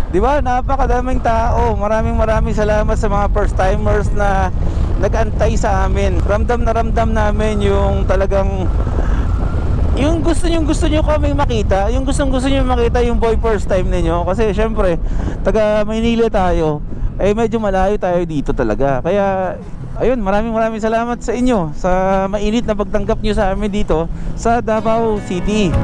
Di ba? Napakadaming tao. Maraming salamat sa mga first timers na nag-antay sa amin. Ramdam na ramdam namin yung talagang yung gusto nyo kaming makita. Yung gusto nyo makita yung boy first time ninyo. Kasi syempre, taga Maynila tayo. Eh medyo malayo tayo dito talaga. Kaya ayun, maraming salamat sa inyo sa mainit na pagtanggap nyo sa amin dito sa Davao City.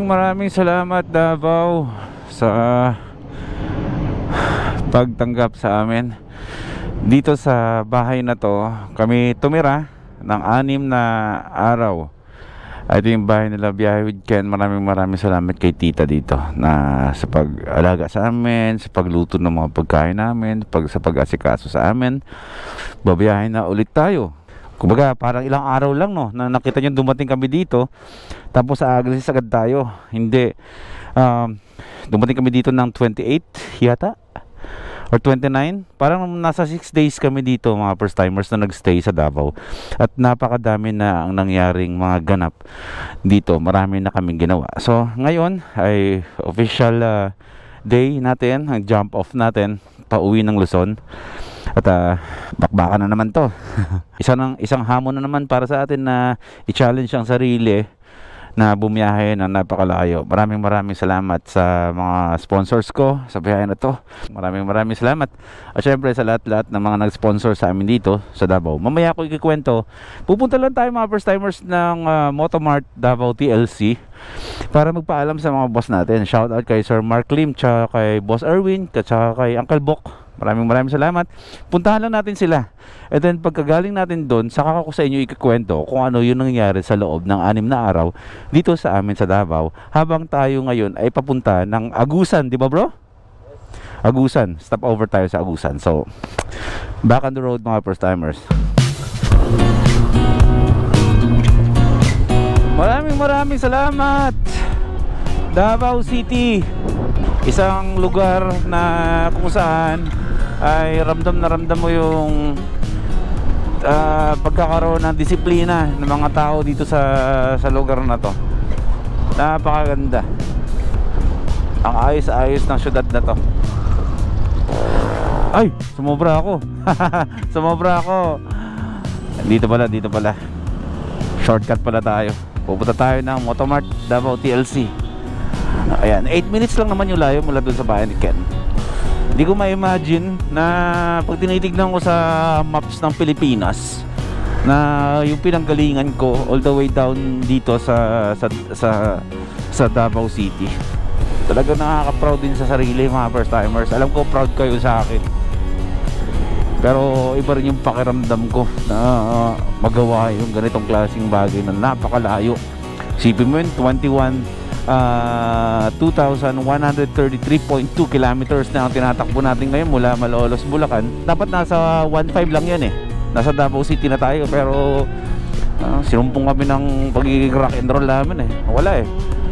Maraming salamat Davao sa pagtanggap sa amin dito sa bahay na to. Kami tumira ng 6 na araw. Ito yung bahay nila, Biyahe with Ken. Maraming salamat kay tita dito na sa pag-alaga sa amin, sa pagluto ng mga pagkain namin, sa pag-asikaso sa amin. Babiyahin na ulit tayo. Kumbaga parang ilang araw lang no na nakita nyo dumating kami dito, tapos agad tayo. Hindi, dumating kami dito ng 28 yata or 29. Parang nasa 6 days kami dito, mga first timers na nagstay sa Davao. At napakadami na ang nangyaring mga ganap dito. Marami na kaming ginawa. So ngayon ay official day natin, ang jump off natin pauwi ng Luzon. At bakbakan na naman to. Isang hamon na naman para sa atin na i-challenge ang sarili na bumiyahe na napakalayo. Maraming salamat sa mga sponsors ko sa biyahe na to. Maraming salamat. At syempre sa lahat ng mga nag-sponsor sa amin dito sa Davao. Mamaya ko ikikwento. Pupunta lang tayo mga first timers ng Motomart Davao TLC para magpaalam sa mga boss natin. Shout out kay Sir Mark Lim, tsaka kay Boss Erwin, tsaka kay Uncle Bok. Maraming salamat. Puntahan lang natin sila. And then pagkagaling natin doon, saka ko sa inyo ikikwento kung ano yung nangyari sa loob ng 6 na araw dito sa amin sa Davao, habang tayo ngayon ay papunta ng Agusan, di ba bro? Agusan, stop over tayo sa Agusan. So back on the road mga first timers. Maraming salamat Davao City. Isang lugar na kung saan ay ramdam na ramdam mo yung pagkakaroon ng disiplina ng mga tao dito sa lugar na to. Napakaganda. Ang ayos ng syudad na to. Ay, sumobra ako. Dito pala. Shortcut pala tayo. Pupunta tayo ng Motomart Davao TLC. Ayan, 8 minutes lang naman yung layo mula doon sa bahay ni Ken. Hindi ko ma-imagine na pag tinitignan ko sa maps ng Pilipinas na yung pinanggalingan ko all the way down dito sa Davao City. Talaga nakaka-proud din sa sarili mga first timers. Alam ko proud kayo sa akin. Pero iba rin yung pakiramdam ko na magawa yung ganitong klaseng bagay na napakalayo. Isipin mo yun, 2,133.2 kilometers na ang tinatakbo natin ngayon mula Malolos, Bulacan. Dapat nasa 1.5 lang yan eh. Nasa Davao City na tayo, pero sinumpong kami ng pagiging rock and roll namin eh. Wala eh.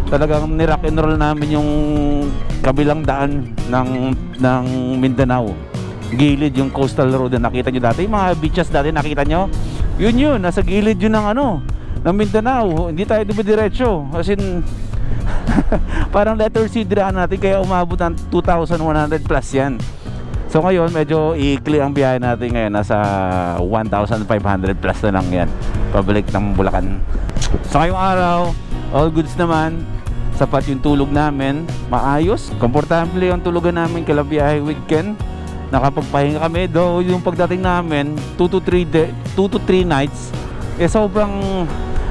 Talagang ni-rock and roll namin yung kabilang daan ng Mindanao. Gilid yung coastal road na nakita nyo dati. Yung mga beaches dati nakita nyo, yun, nasa gilid yun ng Mindanao. Hindi tayo dumidiretso. As in, parang letter C diraan natin, kaya umabot ng 2,100 plus yan. So ngayon medyo ikli ang biyahe natin ngayon, nasa 1,500 plus na lang yan pabalik ng Bulacan. So ngayong araw all goods naman, sapat yung tulog namin, maayos, komportable yung tulugan namin kala Biyahe with Ken. Nakapagpahinga kami, though yung pagdating namin 2 to 3 nights sobrang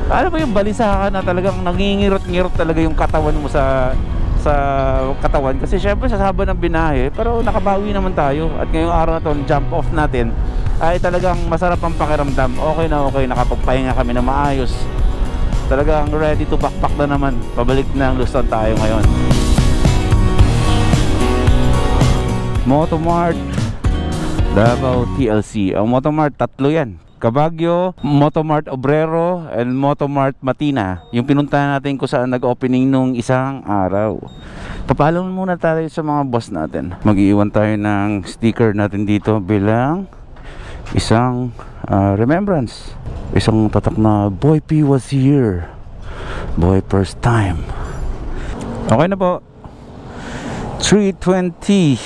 ano ba yung balisa ka na talagang nangingirot-ngirot talaga yung katawan mo sa katawan, kasi syempre sa haba ng binahe, pero nakabawi naman tayo. At ngayong araw na to, jump off natin ay talagang masarap ang pakiramdam. Okay, nakapagpahinga kami na maayos, talagang ready to backpack na naman, pabalik na ang Luzon tayo ngayon. Motomart Davao TLC. Ang Motomart, tatlo yan: Cabaguio, Motomart Obrero, and Motomart Matina. Yung pinuntahan natin kung saan nag-opening nung isang araw. Papalo muna tayo sa mga boss natin. Mag-iwan tayo ng sticker natin dito bilang isang remembrance. Isang tatak na Boy P was here. Boy first time. Okay na po. 320.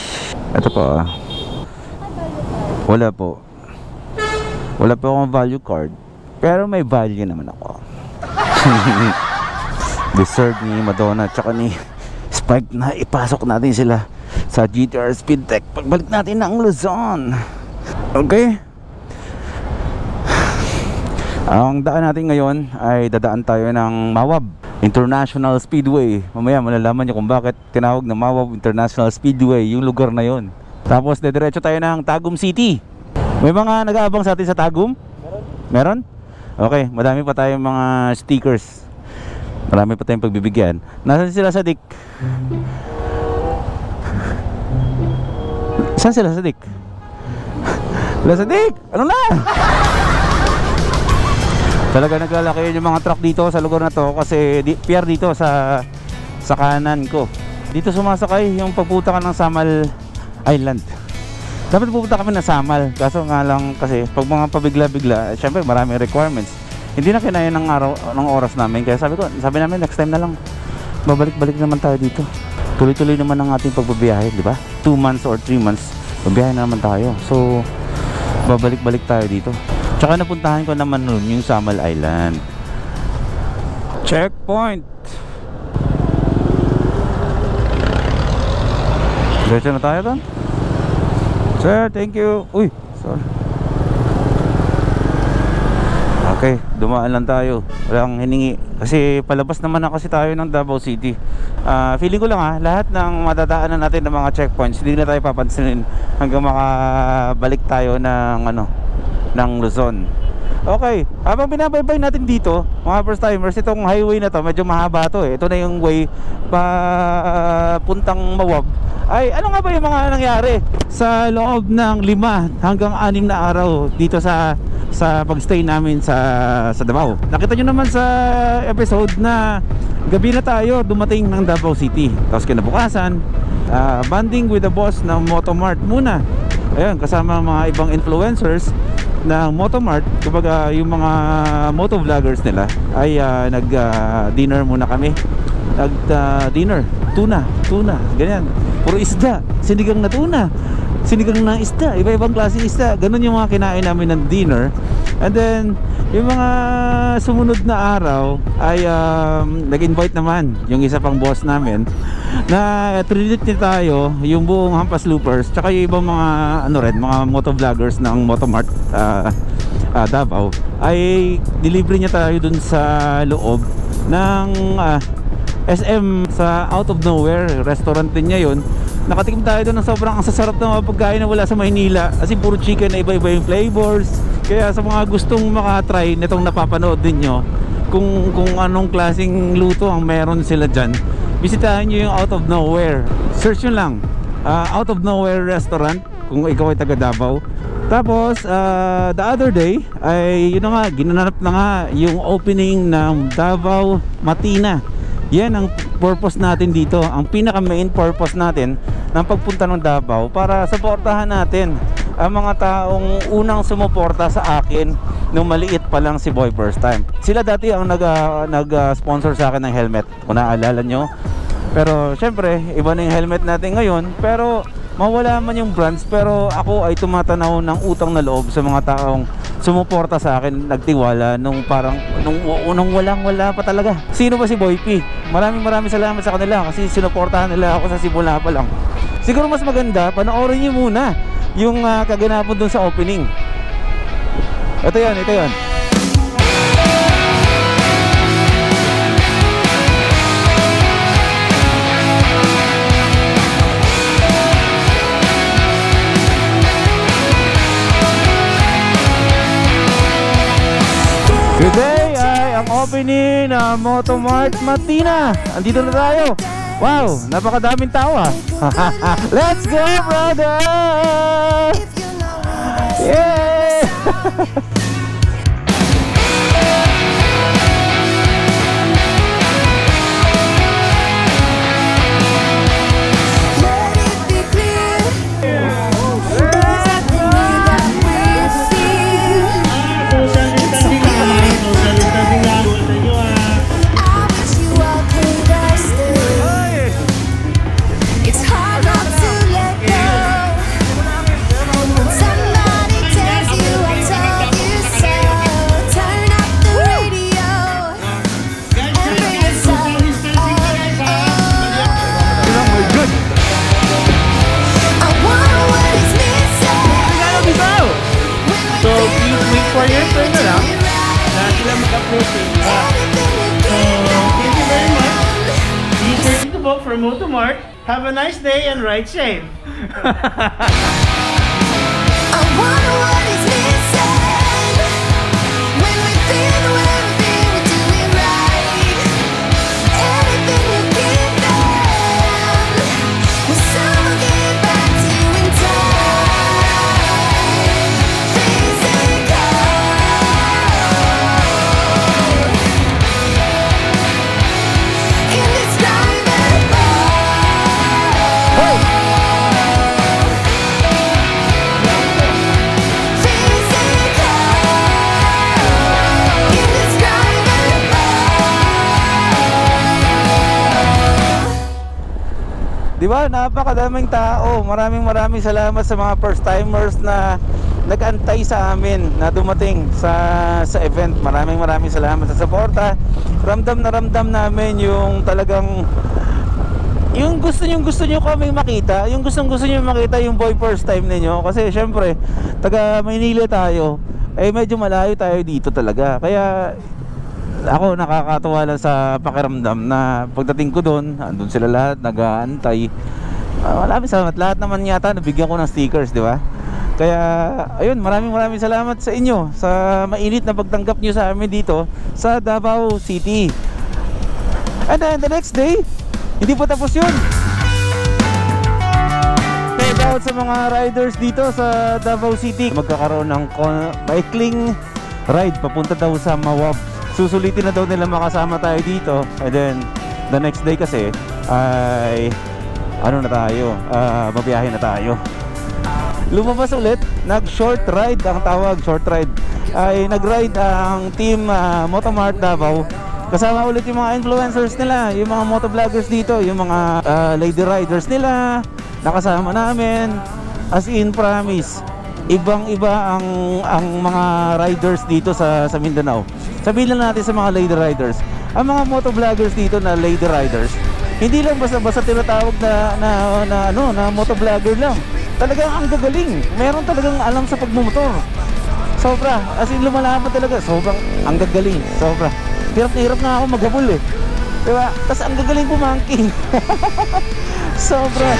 Ito po. Wala po. Wala po akong value card, pero may value naman ako. Deserve ni Madonna at saka ni Spike na ipasok natin sila sa GTR Speedtech pagbalik natin ng Luzon. Okay. Ang daan natin ngayon ay dadaan tayo ng Mawab International Speedway. Mamaya malalaman nyo kung bakit tinawag na Mawab International Speedway yung lugar na yon. Tapos dediretso tayo ng Tagum City. May mga nag-aabang sa atin sa Tagum? Meron? Okay, madami pa tayong mga stickers. Marami pa tayong pagbibigyan. Nasaan sila sa Dik? Saan sila sa Dik? Wala sa Dik! Ano na? Talaga naglalaki yung mga truck dito sa lugar na to kasi pier dito sa kanan ko. Dito sumasakay yung pagpunta ka ng Samal Island. Dapat pupunta kami na Samal, kaso nga lang kasi pag mga pabigla-bigla, syempre maraming requirements. Hindi na kinaya ng araw ng oras namin, kaya sabi namin next time na lang. Babalik-balik naman tayo dito. Tuloy-tuloy naman ang ating pagbabiyahe, di ba? 2 months or 3 months, babiyahe na naman tayo. So babalik-balik tayo dito. Tsaka napuntahan ko naman nun yung Samal Island. Checkpoint. Diretso na tayo doon. Sir, thank you. Uy, sorry. Okay, dumaan lang tayo. Walang hiningi. Kasi palabas naman na kasi tayo ng Davao City. Feeling ko lang lahat ng madadaanan natin ng mga checkpoints, hindi na tayo papansinin hanggang makabalik tayo ng Luzon. Okay, habang binabaybay natin dito, mga first timers, itong highway na to, medyo mahaba to eh. Ito na yung way papuntang Mawab. Ay, ano nga ba yung mga nangyari sa loob ng 5 hanggang 6 na araw dito sa pagstay namin sa Davao? Nakita nyo naman sa episode na gabi na tayo dumating ng Davao City. Tapos kinabukasan, banding with the boss ng Motomart muna. Ayun, kasama mga ibang influencers ng Motomart. Kumbaga yung mga motovloggers nila ay nag-dinner muna kami. Nag-dinner, tuna, ganyan. Puro isda, sinigang na tuna, sinigang na isda, iba-ibang klase isda. Ganun yung mga kinain namin ng dinner. And then yung mga sumunod na araw ay nag-invite naman yung isa pang boss namin na treat niya tayo, yung buong Hampas Loopers, tsaka yung ibang mga mga motovloggers ng Motomart Davao, ay delivery niya tayo dun sa loob ng SM sa Out of Nowhere restaurant din niya yun. Nakatikim tayo doon ng sobrang sasarap na mga pagkain na wala sa Maynila, kasi puro chicken na iba-iba yung flavors. Kaya sa mga gustong makatry nitong napapanood din nyo, kung anong klaseng luto ang meron sila dyan, bisitahin nyo yung Out of Nowhere. Search nyo lang Out of Nowhere restaurant kung ikaw ay taga Davao. Tapos the other day ay yun na nga, ginanap na nga yung opening ng Davao Matina. Yan ang purpose natin dito. Ang pinaka main purpose natin ng pagpunta ng Davao, para suportahan natin ang mga taong unang sumuporta sa akin nung maliit pa lang si Boy First Time. Sila dati ang nag-sponsor sa akin ng helmet, kung naaalala nyo. Pero syempre iba na yung helmet natin ngayon. Pero mawala man yung brands, pero ako ay tumatanaw ng utang na loob sa mga taong sumuporta sa akin, nagtiwala nung walang-wala pa talaga. Sino ba si Boy P? Maraming salamat sa kanila kasi sinuportahan nila ako sa simula pa lang. Siguro mas maganda, panoorin nyo muna yung kaganapan dun sa opening. Ito yan. Today ay ang opening ng Motomart Matina. Andito na tayo. Wow, napakadaming tao ah. Let's go, brother! Yeah! For Motomart. Have a nice day and ride safe. Di ba? Napakadaming tao. Maraming salamat sa mga first timers na nag-antay sa amin na dumating sa event. Maraming salamat sa suporta. Ramdam namin yung talagang yung gusto nyo kaming makita, yung gusto nyo makita yung boy first time ninyo. Kasi syempre taga Maynila tayo, eh medyo malayo tayo dito talaga. Kaya ako nakakatuwa lang sa pakiramdam na pagdating ko doon, andun sila lahat nag-aantay. Maraming salamat. Lahat naman yata nabigyan ko ng stickers, di ba? Kaya ayun, maraming salamat sa inyo sa mainit na pagtanggap nyo sa amin dito sa Davao City. And then the next day, hindi pa tapos yun. Shout out sa mga riders dito sa Davao City. Magkakaroon ng biking ride papunta daw sa Mawab. Susulitin na daw nila makasama tayo dito. And then the next day kasi ay ano na tayo, babiyahe na tayo. Lumabas ulit, nag-short ride ang tawag, short ride. Ay nag-ride ang team Motomart Davao. Kasama ulit yung mga influencers nila, yung mga motovloggers dito, yung mga lady riders nila. Nakasama namin. As in promise, ibang-iba ang mga riders dito sa Mindanao. Sabihin lang natin sa mga lady riders, ang mga motovloggers dito na lady riders, hindi lang basta-basta tinatawag na motovlogger lang. Talagang ang gagaling. Meron talagang alam sa pagmumotor. Sobra. As in lumalaban talaga. Sobrang ang gagaling. Sobra. Hirap na hirap nga ako maghabol eh. Diba? Tapos ang gagaling pumangking. Sobra.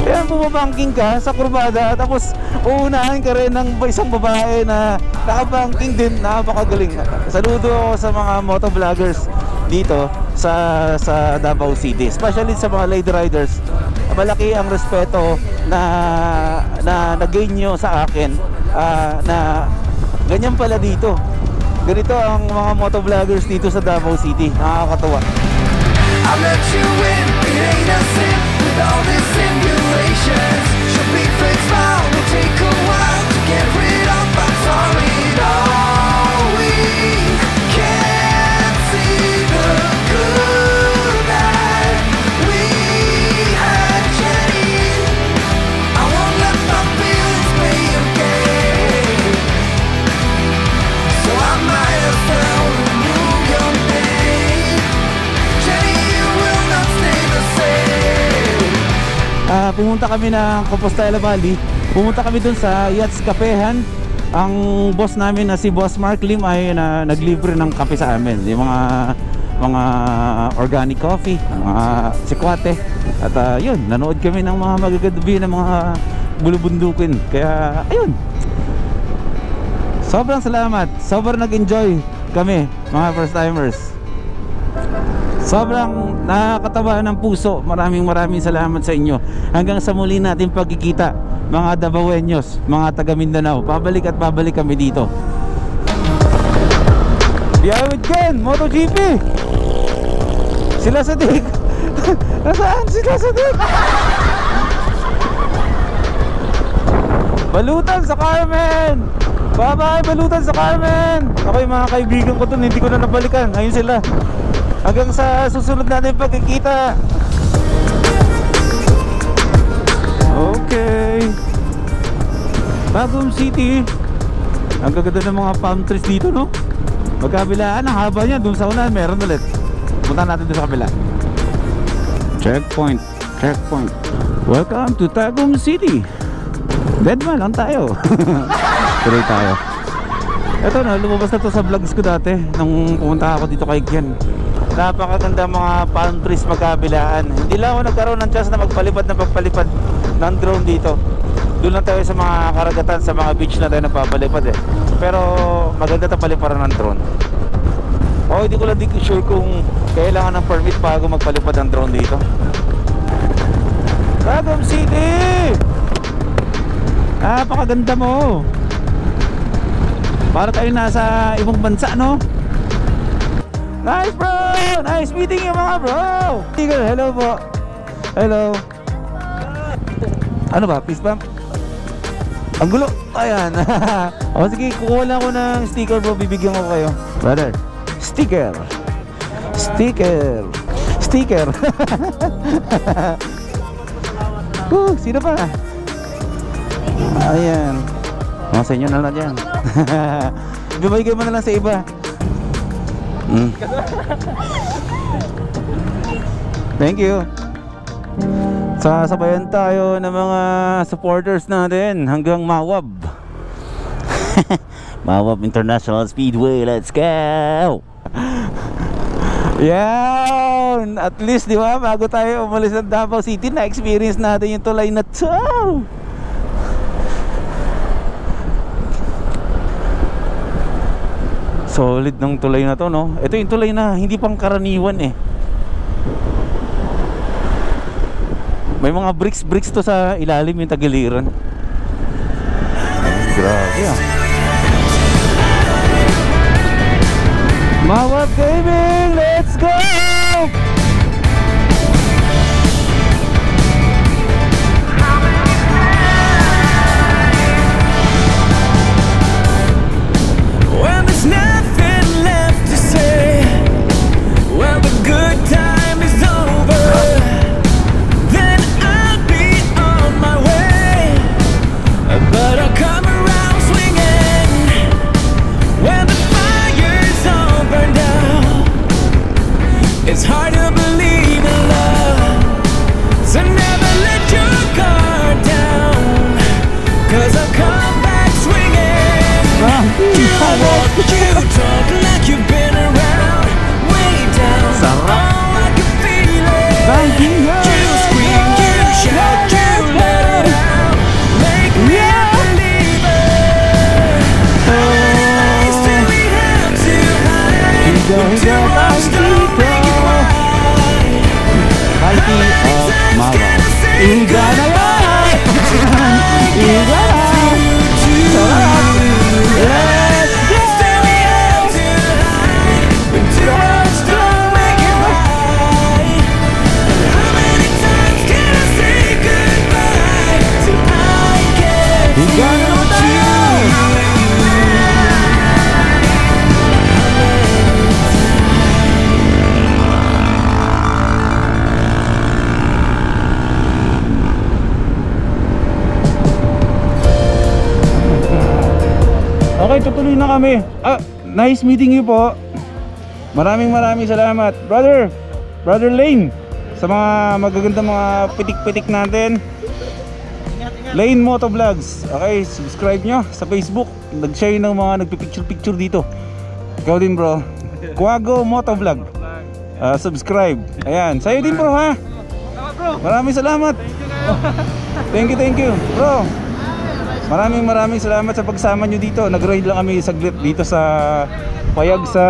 Kaya bumabangking ka sa kurbada, tapos uunahan ka rin ng isang babae na nakabangking din, napakagaling. Saludo ako sa mga motovloggers dito sa Davao City, especially sa mga lady riders. Malaki ang respeto na nag-gain nyo sa akin, na ganyan pala dito. Ganito ang mga motovloggers dito sa Davao City. Nakakatawa. I'll let you in, it ain't a sin. With all these simulations, your big fake smile will take a while to get rid of. I'm sorry, no, we can't see the good that we had, Jenny. I won't let my feelings play a game, so I might as well remove your name. Jenny, you will not stay the same. Pumunta kami ng Compostela Valley. Pumunta kami dun sa Yachts Cafehan. Ang boss namin na si Boss Mark Lim ay naglibre ng kape sa amin. Yung mga organic coffee, mga sikwate. At yun, nanood kami ng mga magagadabi ng mga bulubundukin. Kaya ayun, sobrang salamat. Sobrang nag-enjoy kami, mga first timers. Sobrang nakakatawa ng puso. Maraming salamat sa inyo. Hanggang sa muli natin pagkikita, mga Davaoeños, mga taga Mindanao. Pabalik at pabalik kami dito. Biyahe with Ken, MotoGP. Sila sa Dick. Nasaan sila sa Dick? Balutan sa Carmen. Bye bye, Balutan sa Carmen. Ako yung mga kaibigan ko dun, hindi ko na nabalikan. Ayun sila. Hanggang sa susunod natin pagkikita. Okay. Bagong City. Ang gaganda ng mga palm trees dito, no? Magkabilaan, ang haba niya. Doon sa unahan, meron ulit. Punta natin doon sa kabila. Checkpoint. Welcome to Tagum City. Deadman lang tayo. Tuloy tayo. Ito na, lumabas na to sa vlogs ko dati nung pumunta ako dito kay Ken. Napakaganda mga palm trees magkabilaan. Hindi lang ako nagkaroon ng chance na magpalipad ng drone dito. Doon lang tayo sa mga karagatan, sa mga beach na tayo nagpapalipad eh. Pero maganda ito paliparan ng drone. Hindi ko lang sure kung kailangan ng permit bago magpalipad ng drone dito. Tagum City! Napakaganda mo. Para tayo nasa ibang bansa, no? Nice bro! Nice meeting you mga bro! Sticker, hello po. Hello. Ano ba? Peace bump? Ang gulo. Ayan. Sige, kukuha lang ako ng sticker bro. Bibigyan ko kayo. Brother. Sticker. Sino pa? Ayan. Sa inyo na lang dyan. Bibigay mo na lang sa iba. Thank you. Sasabayan tayo ng mga supporters natin hanggang Mawab. Mawab International Speedway. Let's go. Yan. At least di ba, bago tayo umalis ng Davao City, na-experience natin yung tulay na to. Solid ng tulay na to, no? Ito yung tulay na hindi pang karaniwan eh. May mga bricks to sa ilalim yung tagiliran. Grabe ah. Mawab Gaming, let's go! Well, there's nothing left to say. Well, the good time is over. Then I'll be on my way. But I'll come around swinging when the fire's all burned out. It's hard to believe in love, so never let your guard down. 'Cause I'll come back swinging. You walk, you talk like you've been around, way down. Oh, I can feel it. You scream, you shout, you let it out. Make me a believer. I still we have to hide. Too much to make it right. Mighty of Mawab. Iga na yan! Iga na! Let's go! Still we have to hide. Too much to make it right. How many times can I say goodbye till I get Iga na through to tayo! Okay, tutuloy na kami. Nice meeting you po. Maraming salamat. Brother Lane, sa mga magagandang mga pitik-pitik natin. Lane Motovlogs. Okay, subscribe nyo sa Facebook. Nag-share ng mga nagpipicture-picture dito. Ikaw din bro. Quago Motovlog. Subscribe. Ayan, sa'yo din bro ha. Maraming salamat. Thank you bro. Maraming salamat sa pagsama nyo dito. Nag-ride lang kami saglit dito sa Payag sa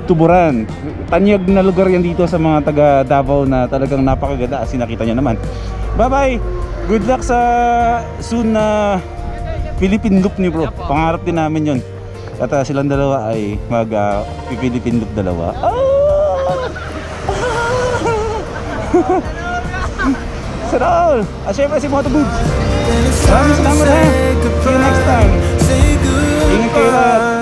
Tuburan. Tanyag na lugar yan dito sa mga taga Davao na talagang napakaganda as nakita nyo naman. Bye bye. Good luck sa soon na Philippine Loop ni bro. Pangarap din namin yon. At silang dalawa ay mag Philippine Loop dalawa. Sarol! Syempre si Moto Boobs. Maraming salamat ha. See you next time. Ingat kayo lahat.